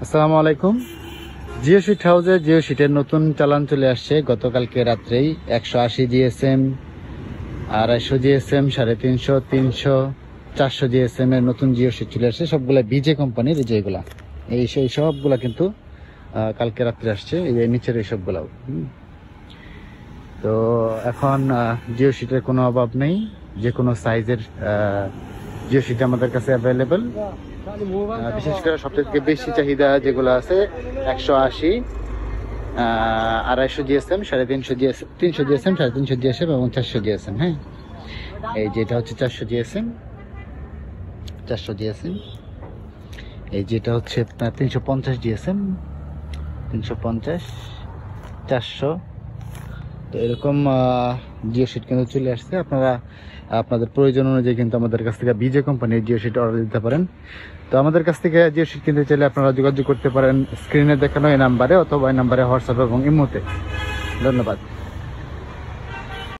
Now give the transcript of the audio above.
আসসালামু আলাইকুম। জিও শিট হাউসে জিও শিটের নতুন চালান চলে আসছে গতকালকে রাত্রেই। 180 জিএসএম, 250 জিএসএম, 350, 300, 400 জিএসএম এর নতুন জিও শিট চলে আসছে। সবগুলা বিজে কোম্পানির, যেগুলা এই সবগুলা কিন্তু কালকে রাত্রে আসছে। এই যে নিচের এই সবগুলাও। তো এখন জিও শিটের কোনো অভাব নেই, যে কোনো সাইজের জিও শিট আমাদের কাছে অ্যাভেলেবেল। বিশেষ করে সবথেকে বেশি চাহিদা যেগুলো আছে 180, 250 জিএসএম, 350 জিএসএম, 300 জিএসএম, 350 জিএসএম এবং 400 জিএসএম। হ্যাঁ, এই যেটা হচ্ছে 400 জিএসএম, 400 জিএসএম। এই যেটা হচ্ছে 350 জিএসএম, 350, 400। তো এরকম জিও শিট কিন্তু চলে আসছে। আপনারা আপনাদের প্রয়োজন অনুযায়ী কিন্তু আমাদের কাছ থেকে বিজে কোম্পানির জিও শিট অর্ডার দিতে পারেন। তো আমাদের কাছ থেকে জিও শিট কিনতে চাইলে আপনারা যোগাযোগ করতে পারেন স্ক্রিনে দেখানো এই নাম্বারে, অথবা এই নাম্বারে হোয়াটসঅ্যাপ এবং ইমোতে। ধন্যবাদ।